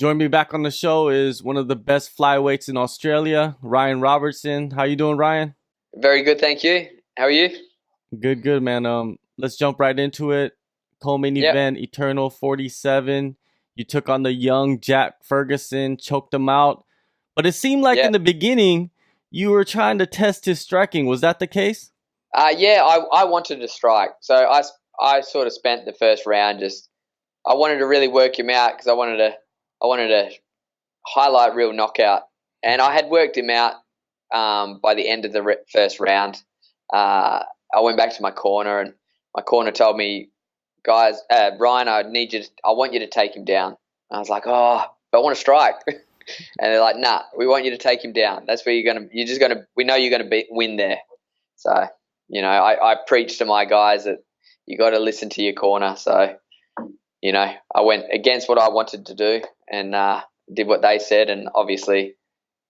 Join me back on the show is one of the best flyweights in Australia, Ryan Robertson. How you doing, Ryan? Very good, thank you. How are you? Good, good, man. Let's jump right into it. Co-main Yep. event, Eternal 47. You took on the young Jack Ferguson, choked him out. But it seemed like in Yeah. the beginning you were trying to test his striking. Was that the case? Yeah, I wanted to strike. So I sort of spent the first round just I wanted to really work him out because I wanted to highlight real knockout. And I had worked him out by the end of the first round. I went back to my corner and my corner told me, guys, Ryan, I want you to take him down. And I was like, oh, but I want to strike. And they're like, nah, we want you to take him down. That's where we know you're going to win there. So, I preach to my guys that you got to listen to your corner. So, I went against what I wanted to do and did what they said. And obviously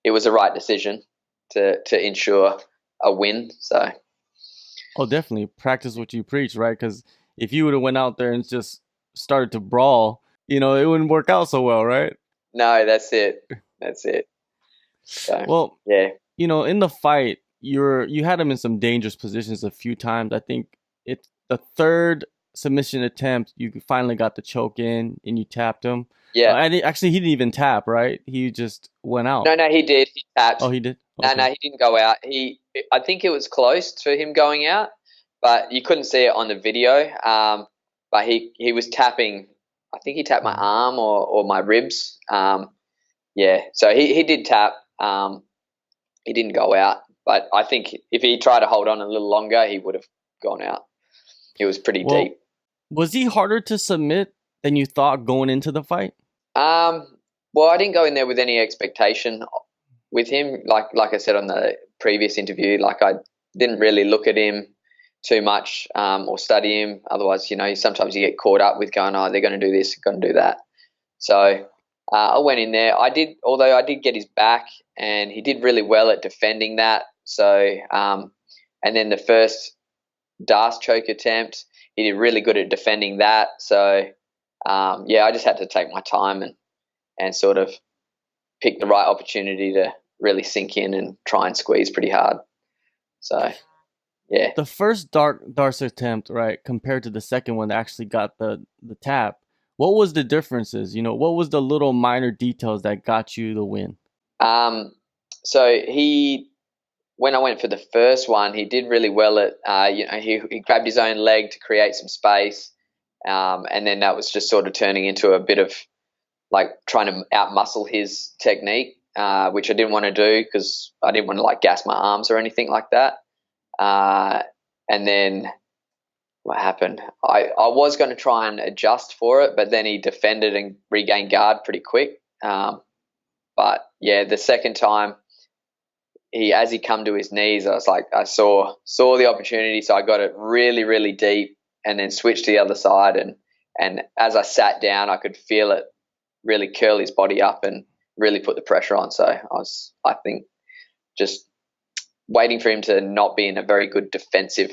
it was the right decision to ensure a win. So, Oh, definitely. Practice what you preach, right? Because if you would have went out there and just started to brawl, it wouldn't work out so well, right? no, that's it. That's it. So, Well, yeah. in the fight, you had him in some dangerous positions a few times. I think it's the third submission attempt. You finally got the choke in, and you tapped him. Yeah. Actually, he didn't even tap, right? He just went out. No, he did. He tapped. Oh, he did. No, Okay. he didn't go out. I think it was close to him going out, but you couldn't see it on the video. But he was tapping. I think he tapped my arm or my ribs. Yeah, so he did tap. He didn't go out, but I think if he tried to hold on a little longer, he would have gone out. He was pretty Well, deep. was he harder to submit than you thought going into the fight? Well, I didn't go in there with any expectation with him. Like I said on the previous interview, like I didn't really look at him too much or study him. Otherwise, sometimes you get caught up with going, oh, they're going to do this, going to do that. So I went in there. Although I did get his back, and he did really well at defending that. So, and then the first Darce choke attempt, he did really good at defending that. So, I just had to take my time and sort of pick the right opportunity to really sink in and try and squeeze pretty hard. So, yeah. The first Darce attempt, right, compared to the second one that actually got the tap. What was the differences? What was the little minor details that got you the win? So when I went for the first one, he did really well at, he grabbed his own leg to create some space. And then that was just sort of turning into a bit of like trying to outmuscle his technique, which I didn't want to do because I didn't want to like gas my arms or anything like that. And then what happened? I was going to try and adjust for it, but then he defended and regained guard pretty quick. But yeah, the second time, as he come to his knees, I was like, I saw the opportunity, so I got it really, really deep, and then switched to the other side. And as I sat down, I could feel it really curl his body up and really put the pressure on. So I think, just waiting for him to not be in a very good defensive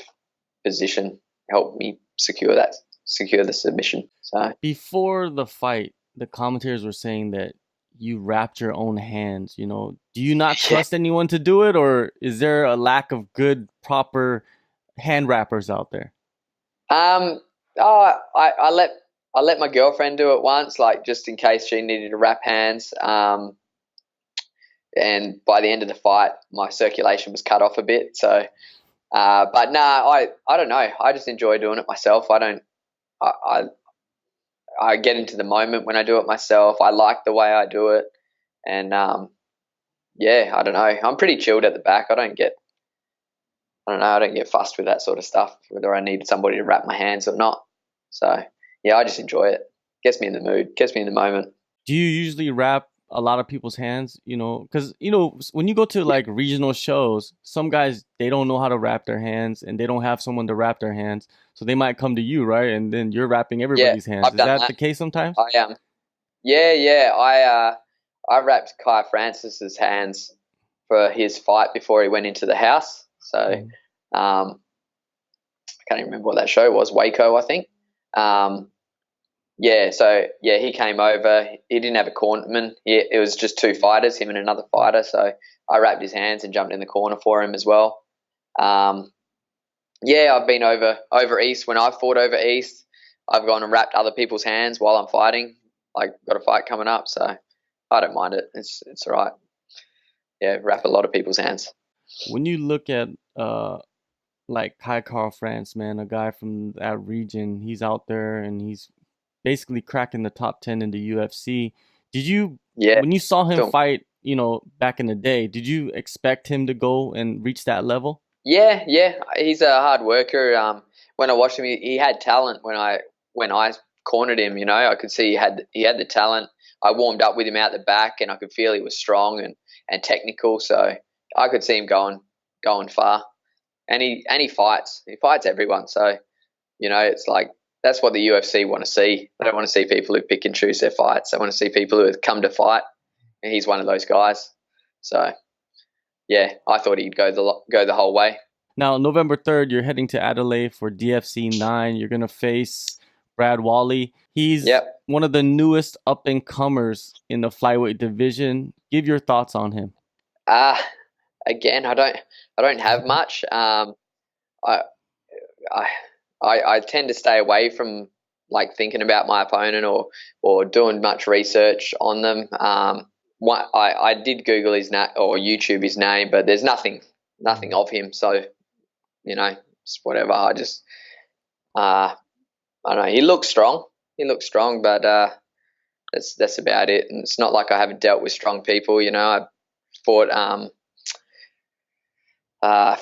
position helped me secure the submission. So Before the fight, the commentators were saying that you wrapped your own hands. Do you not trust anyone to do it, or is there a lack of good, proper hand wrappers out there? I let my girlfriend do it once, like just in case she needed to wrap hands. And by the end of the fight, my circulation was cut off a bit. So, but nah, I don't know. I just enjoy doing it myself. I get into the moment when I do it myself. I like the way I do it, and I don't know. I'm pretty chilled at the back. I don't get fussed with that sort of stuff, whether I need somebody to wrap my hands or not. So yeah, I just enjoy it. Gets me in the mood, gets me in the moment. Do you usually wrap a lot of people's hands? Because when you go to like regional shows, some guys, they don't know how to wrap their hands, and they don't have someone to wrap their hands, so they might come to you, right? And then you're wrapping everybody's hands. I've Is done that that. the case sometimes? I am. Yeah. I wrapped Kai Francis's hands for his fight before he went into the house. So I can't even remember what that show was. Waco, I think. Yeah, so yeah, he came over. He didn't have a cornerman. It was just two fighters, him and another fighter. So I wrapped his hands and jumped in the corner for him as well. Um, yeah, I've been over east when I've fought over east. I've gone and wrapped other people's hands while I'm fighting. Like, got a fight coming up, so I don't mind it. It's all right. Yeah, wrap a lot of people's hands. When you look at like Kai Carl France, man, a guy from that region, he's out there and he's basically cracking the top 10 in the UFC. Did you, Yeah, when you saw him film. fight, back in the day, did you expect him to go and reach that level? Yeah, he's a hard worker. When I watched him, he had talent. When I cornered him, I could see he had the talent. I warmed up with him out the back, and I could feel he was strong and technical. So I could see him going far. And he fights. He fights everyone. So it's like that's what the UFC want to see. They don't want to see people who pick and choose their fights. They want to see people who have come to fight. And he's one of those guys. So yeah, I thought he'd go the whole way. Now, November 3rd, you're heading to Adelaide for DFC 9. You're going to face Brad Walley. He's Yep. one of the newest up and comers in the flyweight division. Give your thoughts on him. Uh Again, I don't have much. I I I tend to stay away from like thinking about my opponent or doing much research on them. I did Google his name or YouTube his name, but there's nothing of him. So it's whatever. Uh, I don't know. He looks strong. But that's about it. And it's not like I haven't dealt with strong people. I fought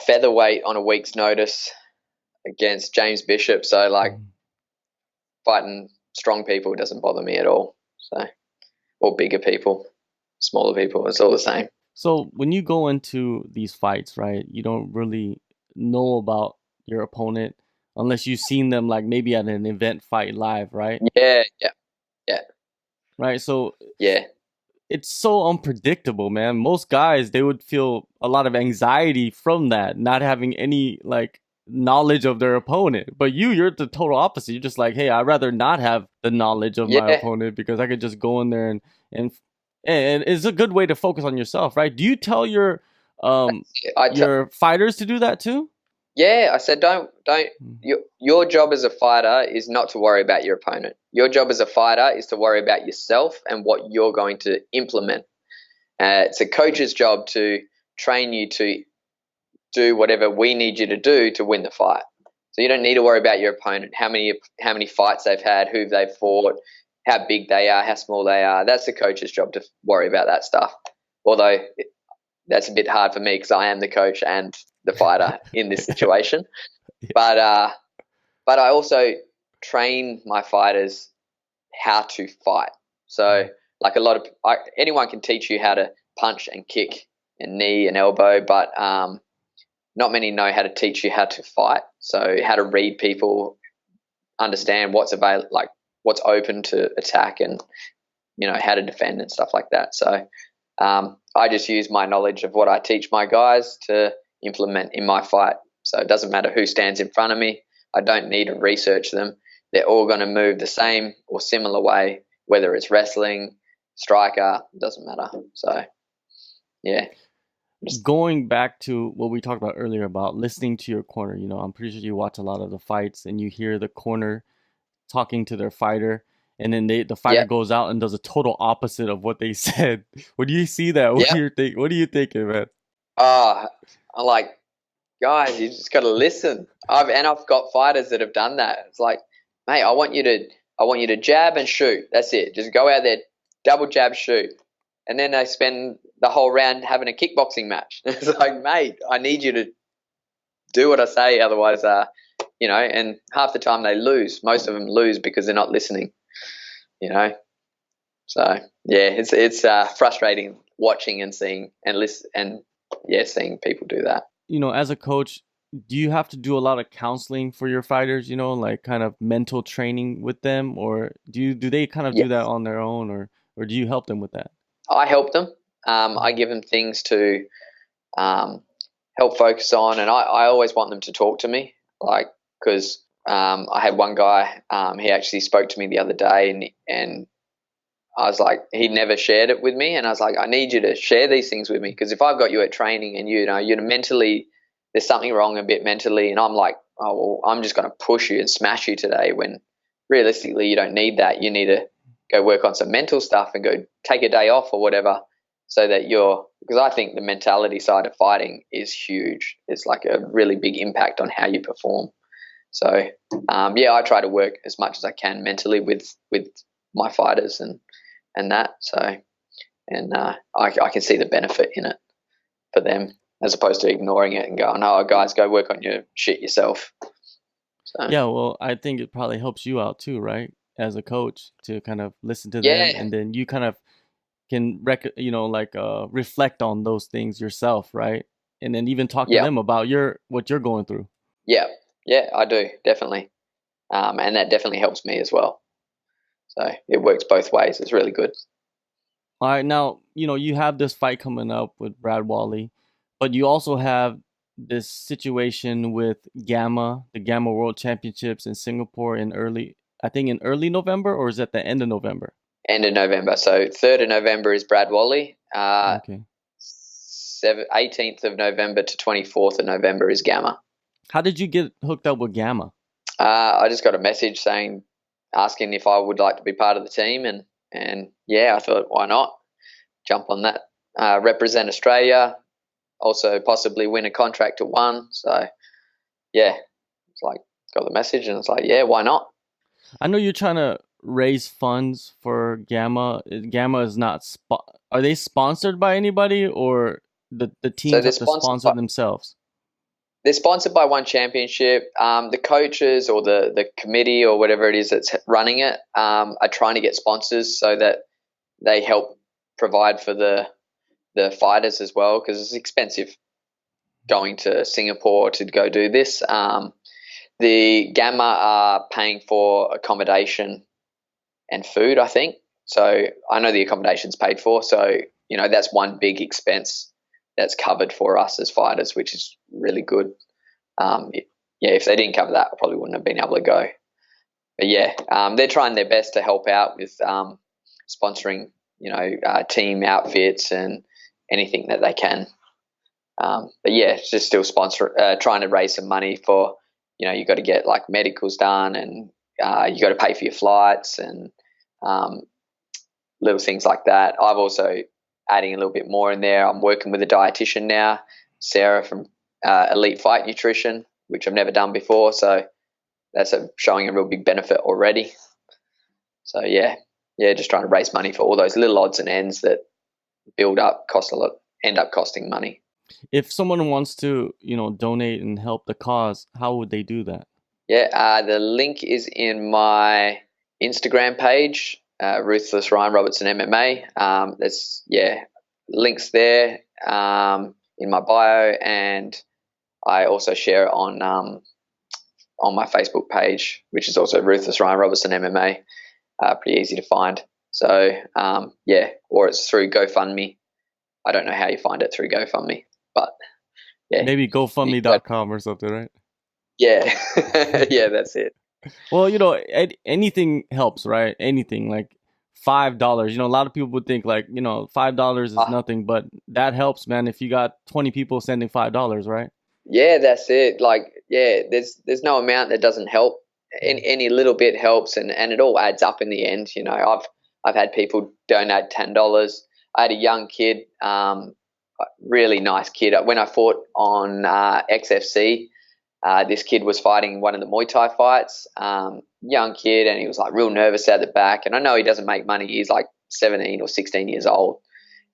featherweight on a week's notice against James Bishop. So like fighting strong people doesn't bother me at all. So, or bigger people, smaller people, it's all the same. So when you go into these fights, right, you don't really know about your opponent unless you've seen them like maybe at an event fight live, right? Yeah. Right. So Yeah. it's so unpredictable, man. Most guys, they would feel a lot of anxiety from that, not having any like knowledge of their opponent. But you're the total opposite. You're just like, hey, I'd rather not have the knowledge of my Yeah. opponent because I could just go in there and and it's a good way to focus on yourself, right? Do you tell I t- your fighters to do that too? yeah, I said don't your job as a fighter is not to worry about your opponent. Your job as a fighter is to worry about yourself and what you're going to implement. It's a coach's job to train you to do whatever we need you to do to win the fight. So you don't need to worry about your opponent, how many fights they've had, who they've fought, how big they are, how small they are. That's the coach's job to worry about that stuff. Although that's a bit hard for me because I am the coach and the fighter in this situation. But I also train my fighters how to fight. So like anyone can teach you how to punch and kick and knee and elbow, but not many know how to teach you how to fight. So how to read people, understand what's available, like what's open to attack, and how to defend and stuff like that. So I just use my knowledge of what I teach my guys to implement in my fight. So it doesn't matter who stands in front of me. I don't need to research them. They're all going to move the same or similar way, whether it's wrestling, striker, doesn't matter. So yeah. Going back to what we talked about earlier about listening to your corner, I'm pretty sure you watch a lot of the fights and you hear the corner talking to their fighter, and then the fighter Yep. goes out and does a total opposite of what they said. When you see that, Yep. what are you thinking, man? I'm like, guys, you just got to listen. I've got fighters that have done that. It's like, mate, I want you to jab and shoot. That's it. Just go out there, double jab, shoot, and then they spend the whole round having a kickboxing match. It's like, mate, I need you to do what I say, otherwise, and half the time they lose. Most of them lose because they're not listening. So yeah, it's frustrating watching and seeing and listen and seeing people do that. As a coach, do you have to do a lot of counseling for your fighters, like kind of mental training with them, or do they kind of Yeah, do that on their own, or do you help them with that? I help them. I give them things to help focus on, and I always want them to talk to me, like, because I had one guy, he actually spoke to me the other day, and I was like, he'd never shared it with me. And I was like, I need you to share these things with me, because if I've got you at training and you're mentally, there's something wrong a bit mentally, and I'm like, oh, well, I'm just going to push you and smash you today, when realistically you don't need that. You need to go work on some mental stuff and go take a day off or whatever, so that because I think the mentality side of fighting is huge. It's like a really big impact on how you perform. So, I try to work as much as I can mentally with my fighters and that. So, and I can see the benefit in it for them, as opposed to ignoring it and going, "Oh, guys, go work on your shit yourself." So, Yeah, well, I think it probably helps you out too, right? As a coach, to kind of listen to them, yeah, and then you kind of can reflect on those things yourself, right? And then even talk to yeah, them about what you're going through. yeah, yeah, I do, definitely. And that definitely helps me as well. So it works both ways. It's really good. All right, now, you have this fight coming up with Brad Walley, but you also have this situation with the Gamma World Championships in Singapore I think in early November, or is it the end of November? End of November. So 3rd of November is Brad Walley. Okay. 18th of November to 24th of November is Gamma. How did you get hooked up with Gamma? I just got a message asking if I would like to be part of the team, and yeah, I thought, why not jump on that, represent Australia, also possibly win a contract at one. So yeah, it's like, got the message and it's like, yeah, why not? I know you're trying to raise funds for Gamma. Gamma is not are they sponsored by anybody, or the So teams have to sponsor themselves? they're sponsored by one championship. The coaches or the committee or whatever it is that's running it are trying to get sponsors so that they help provide for the fighters as well, because it's expensive going to Singapore to go do this. The Gamma are paying for accommodation and food, I think. So I know the accommodation's paid for. So, that's one big expense that's covered for us as fighters, which is really good. If they didn't cover that, I probably wouldn't have been able to go. But yeah, they're trying their best to help out with sponsoring, team outfits and anything that they can. But yeah, it's just still trying to raise some money for, you got to get like medicals done, and you got to pay for your flights and little things like that. I've also adding a little bit more in there. I'm working with a dietitian now, Sarah from Elite Fight Nutrition, which I've never done before. So that's showing a real big benefit already. So yeah, just trying to raise money for all those little odds and ends that build up, end up costing money. If someone wants to, donate and help the cause, how would they do that? Yeah, the link is in my Instagram page, Ruthless Ryan Robertson MMA. There's links there in my bio, and I also share it on my Facebook page, which is also Ruthless Ryan Robertson MMA. Pretty easy to find. So or it's through GoFundMe. I don't know how you find it through GoFundMe, but yeah, maybe GoFundMe.com or something, right? Yeah, yeah, that's it. Well, anything helps, right? Anything like $5. A lot of people would think like, $5 is nothing, but that helps, man. If you got 20 people sending $5, right? Yeah, that's it. Like, yeah, there's no amount that doesn't help. Any little bit helps, and it all adds up in the end. I've had people donate $10. I had a young kid, really nice kid. When I fought on XFC, this kid was fighting one of the Muay Thai fights. Young kid, and he was like real nervous out the back. And I know he doesn't make money. He's like 17 or 16 years old,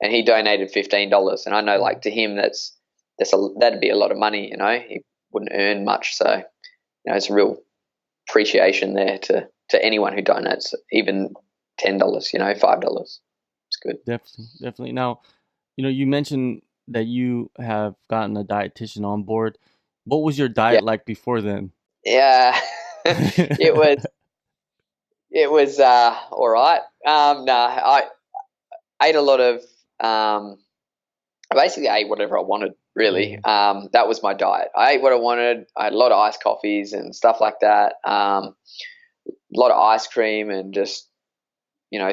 and he donated $15. And I know, like, to him, that'd be a lot of money. He wouldn't earn much, so it's a real appreciation there to anyone who donates, even $10. $5. It's good. Definitely. Now, you mentioned that you have gotten a dietitian on board. What was your diet like before then? Yeah, it was all right. No, I ate a lot of. I basically ate whatever I wanted. really. That was my diet. I ate what I wanted. I had a lot of iced coffees and stuff like that. A lot of ice cream and just,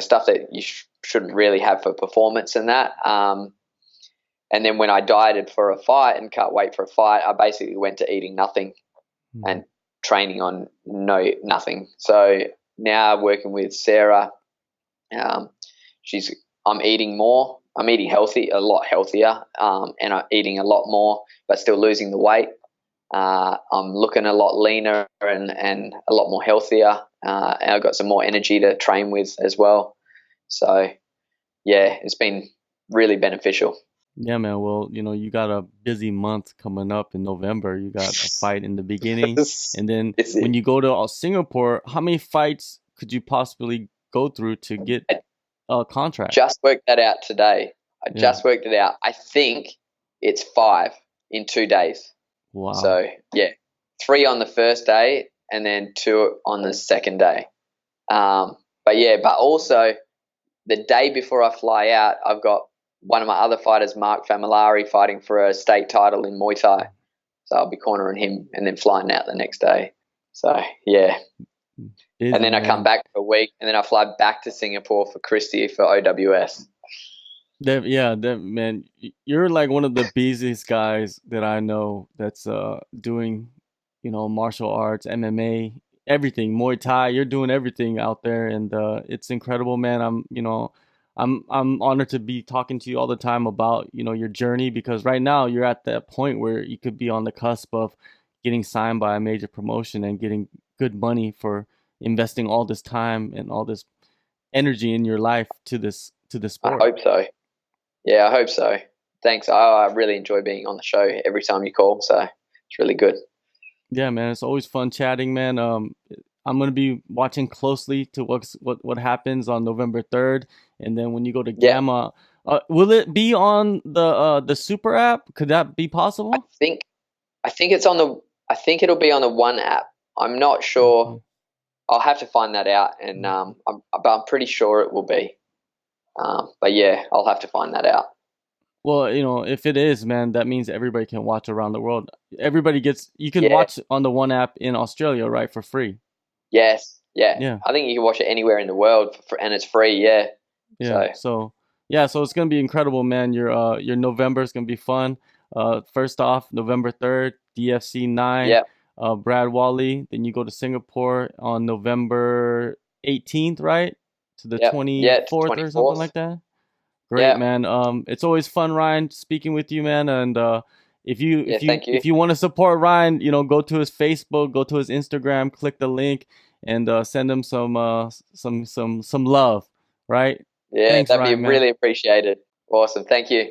stuff that you shouldn't really have for performance and that. And then when I dieted for a fight and cut weight for a fight, I basically went to eating nothing and training on nothing. So now working with Sarah, I'm eating more. I'm eating healthy, a lot healthier, and I'm eating a lot more, but still losing the weight. I'm looking a lot leaner and a lot more healthier, and I've got some more energy to train with as well. So, yeah, it's been really beneficial. Yeah, man. Well, you got a busy month coming up in November. You got a fight in the beginning, and then when you go to Singapore, how many fights could you possibly go through to get a contract? Just worked that out today. Just worked it out. I think it's 5 in 2 days. Wow. So, yeah, 3 on the first day and then 2 on the second day. But also the day before I fly out, I've got one of my other fighters, Mark Familari, fighting for a state title in Muay Thai. So I'll be cornering him and then flying out the next day. So, yeah. And then I come back for a week, and then I fly back to Singapore for Christie for OWS. Man, you're like one of the busiest guys that I know that's doing, martial arts, MMA, everything, Muay Thai. You're doing everything out there, and it's incredible, man. I'm honored to be talking to you all the time about your journey, because right now you're at that point where you could be on the cusp of getting signed by a major promotion and getting good money for investing all this time and all this energy in your life to this sport. I hope so. Yeah, I hope so. Thanks. I really enjoy being on the show every time you call, so it's really good. Yeah, man, it's always fun chatting, man. I'm gonna be watching closely to what happens on November 3rd, and then when you go to Gamma, will it be on the Super app? Could that be possible? I think it's on the. I think it'll be on the One app. I'm not sure. Okay. I'll have to find that out, and I'm pretty sure it will be. But yeah, I'll have to find that out. Well, if it is, man, that means everybody can watch around the world. You can watch on the One app in Australia, right, for free. Yes, yeah. I think you can watch it anywhere in the world and it's free. Yeah. Yeah. So it's gonna be incredible, man. Your November is gonna be fun. First off, November 3rd, DFC 9. Yeah. Brad Walley. Then you go to Singapore on November 18th, right? To the 24th or something like that. Great, man. It's always fun, Ryan, speaking with you, man. And if you want to support Ryan, go to his Facebook, go to his Instagram, click the link, and send him some love, right? Yeah, Thanks, that'd Ryan, be really appreciated. Awesome. Thank you.